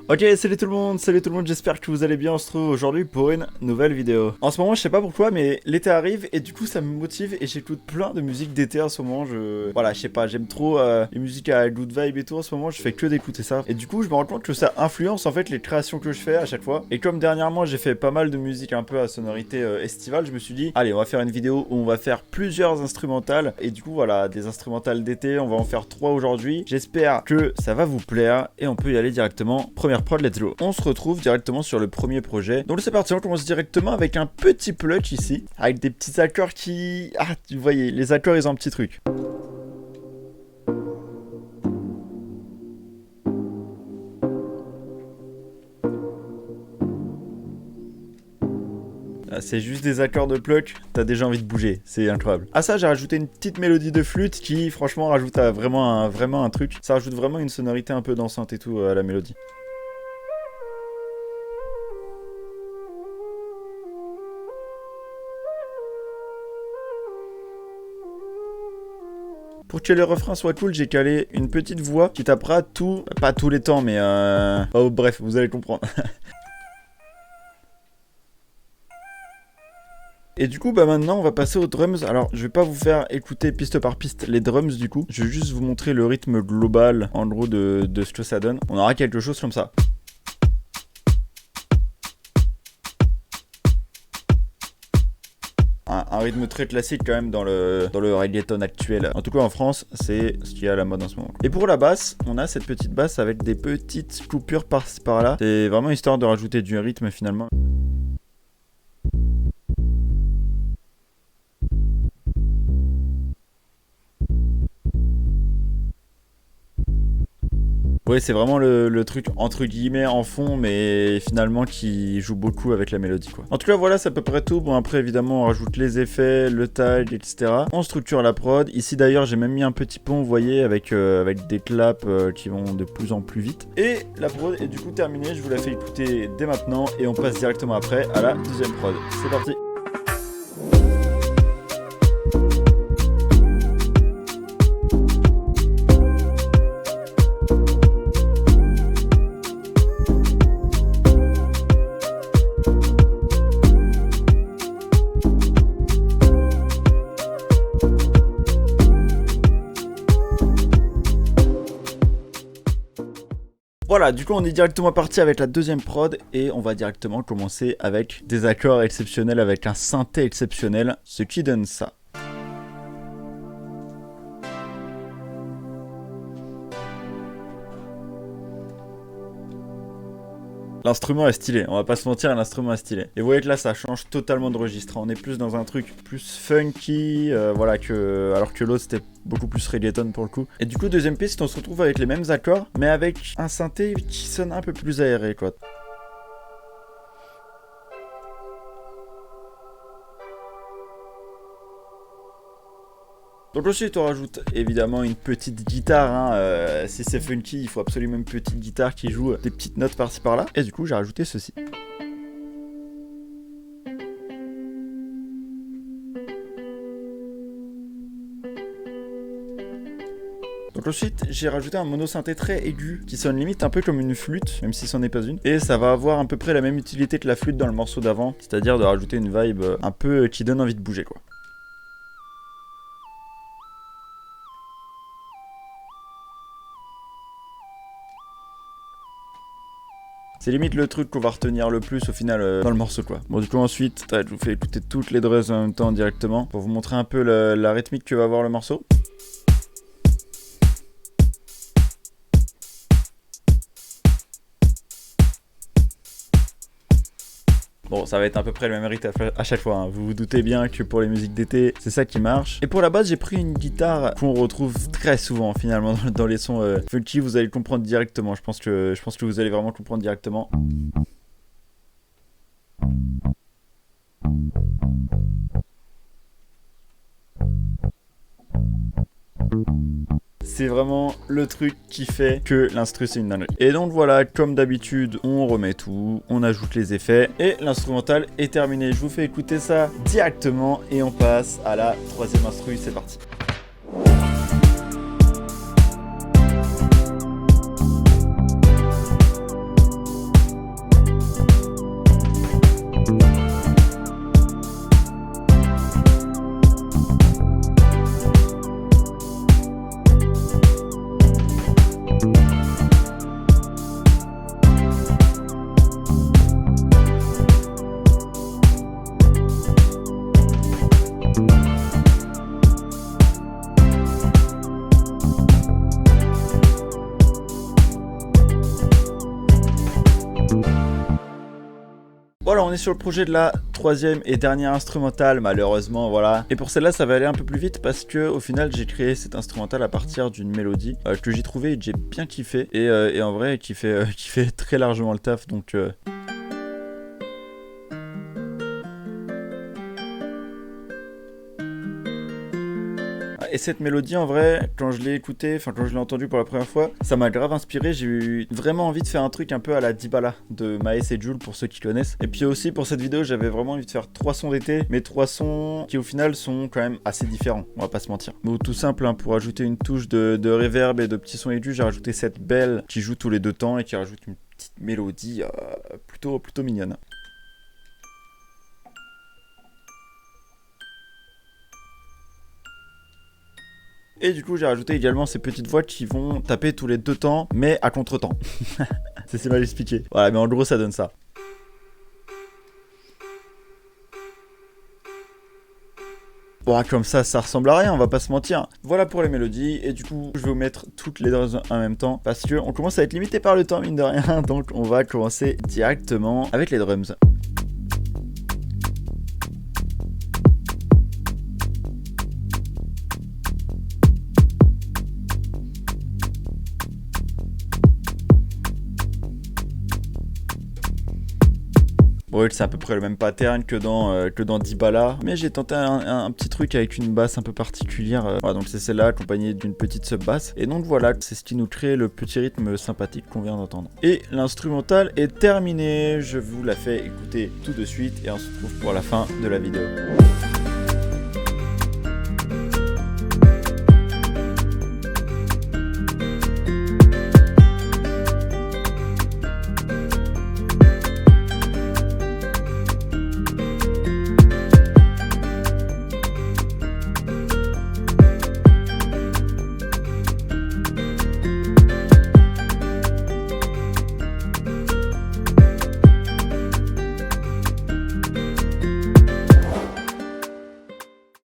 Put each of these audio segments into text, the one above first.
Ok, salut tout le monde, j'espère que vous allez bien, on se retrouve aujourd'hui pour une nouvelle vidéo. En ce moment, je sais pas pourquoi, mais l'été arrive et du coup ça me motive et j'écoute plein de musique d'été en ce moment, Voilà, je sais pas, j'aime trop les musiques à good vibe et tout en ce moment, je fais que d'écouter ça. Et du coup, je me rends compte que ça influence en fait les créations que je fais à chaque fois. Et comme dernièrement, j'ai fait pas mal de musique un peu à sonorité estivale, je me suis dit, allez, on va faire une vidéo où on va faire plusieurs instrumentales. Et du coup, voilà, des instrumentales d'été, on va en faire 3 aujourd'hui. J'espère que ça va vous plaire et on peut y aller directement. Première prod, let's go. On se retrouve directement sur le premier projet. Donc c'est parti, on commence directement avec un petit clutch ici, avec des petits accords qui... Ah, vous voyez, les accords ils ont un petit truc. C'est juste des accords de pluck, t'as déjà envie de bouger, c'est incroyable. À ça, j'ai rajouté une petite mélodie de flûte qui, franchement, rajoute vraiment un truc. Ça rajoute vraiment une sonorité un peu dansante et tout à la mélodie. Pour que le refrain soit cool, j'ai calé une petite voix qui tapera tout, pas tous les temps, mais oh, bref, vous allez comprendre. Et du coup, bah maintenant, on va passer aux drums. Alors, je vais pas vous faire écouter piste par piste les drums du coup. Je vais juste vous montrer le rythme global, en gros, de ce que ça donne. On aura quelque chose comme ça. Un rythme très classique quand même dans le reggaeton actuel. En tout cas en France, c'est ce qui est à la mode en ce moment. Et pour la basse, on a cette petite basse avec des petites coupures par-ci par-là. C'est vraiment histoire de rajouter du rythme finalement. Ouais, c'est vraiment le truc entre guillemets en fond, mais finalement qui joue beaucoup avec la mélodie quoi. En tout cas voilà, c'est à peu près tout. Bon après évidemment on rajoute les effets, le tag, etc. On structure la prod. Ici d'ailleurs j'ai même mis un petit pont, vous voyez, avec des claps qui vont de plus en plus vite. Et la prod est du coup terminée, je vous la fais écouter dès maintenant et on passe directement après à la deuxième prod. C'est parti. Voilà, du coup on est directement parti avec la deuxième prod et on va directement commencer avec des accords exceptionnels, avec un synthé exceptionnel, ce qui donne ça. L'instrument est stylé, on va pas se mentir, l'instrument est stylé. Et vous voyez que là ça change totalement de registre, on est plus dans un truc plus funky, voilà, alors que l'autre c'était beaucoup plus reggaeton pour le coup. Et du coup deuxième piste, on se retrouve avec les mêmes accords, mais avec un synthé qui sonne un peu plus aéré quoi. Donc ensuite on rajoute évidemment une petite guitare, hein. Si c'est funky il faut absolument une petite guitare qui joue des petites notes par-ci par-là. Et du coup j'ai rajouté ceci. Donc ensuite j'ai rajouté un mono-synthé très aigu qui sonne limite un peu comme une flûte, même si c'en est pas une. Et ça va avoir à peu près la même utilité que la flûte dans le morceau d'avant, c'est-à-dire de rajouter une vibe un peu qui donne envie de bouger quoi. C'est limite le truc qu'on va retenir le plus au final dans le morceau quoi. Bon du coup ensuite, je vous fais écouter toutes les drums en même temps directement pour vous montrer un peu la rythmique que va avoir le morceau. Bon, ça va être à peu près le même rythme à chaque fois, hein. Vous vous doutez bien que pour les musiques d'été, c'est ça qui marche. Et pour la base, j'ai pris une guitare qu'on retrouve très souvent finalement dans les sons funky. Vous allez le comprendre directement. Je pense que vous allez vraiment comprendre directement. C'est vraiment le truc qui fait que l'instru c'est une dinguerie. Et donc voilà, comme d'habitude, on remet tout, on ajoute les effets et l'instrumental est terminé. Je vous fais écouter ça directement et on passe à la troisième instru, c'est parti. Voilà, on est sur le projet de la troisième et dernière instrumentale, malheureusement, voilà. Et pour celle-là, ça va aller un peu plus vite parce que au final, j'ai créé cette instrumentale à partir d'une mélodie que j'ai trouvée et que j'ai bien kiffé. Et en vrai, qui fait très largement le taf, donc... Et cette mélodie, en vrai, quand je l'ai écoutée, enfin quand je l'ai entendue pour la première fois, ça m'a grave inspiré. J'ai eu vraiment envie de faire un truc un peu à la Dibala de Maes et Jul pour ceux qui connaissent. Et puis aussi pour cette vidéo, j'avais vraiment envie de faire 3 sons d'été, mais 3 sons qui au final sont quand même assez différents, on va pas se mentir. Bon, tout simple, hein, pour ajouter une touche de reverb et de petits sons aigus, j'ai rajouté cette belle qui joue tous les 2 temps et qui rajoute une petite mélodie plutôt mignonne. Et du coup j'ai rajouté également ces petites voix qui vont taper tous les 2 temps, mais à contre-temps. C'est mal expliqué. Voilà, mais en gros ça donne ça. Bon, comme ça ressemble à rien, on va pas se mentir. Voilà pour les mélodies, et du coup je vais vous mettre toutes les drums en même temps, parce que on commence à être limité par le temps mine de rien, donc on va commencer directement avec les drums. Oui, c'est à peu près le même pattern que dans Dibala, mais j'ai tenté un petit truc avec une basse un peu particulière. Voilà, donc c'est celle-là accompagnée d'une petite sub-basse. Et donc voilà, c'est ce qui nous crée le petit rythme sympathique qu'on vient d'entendre. Et l'instrumental est terminé, je vous la fais écouter tout de suite et on se retrouve pour la fin de la vidéo.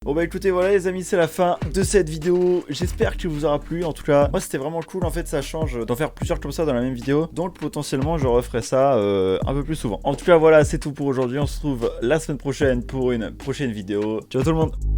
Bon bah écoutez, voilà les amis, c'est la fin de cette vidéo. J'espère qu'il vous aura plu. En tout cas, moi c'était vraiment cool. En fait, ça change d'en faire plusieurs comme ça dans la même vidéo. Donc potentiellement, je referai ça un peu plus souvent. En tout cas, voilà, c'est tout pour aujourd'hui. On se retrouve la semaine prochaine pour une prochaine vidéo. Ciao tout le monde!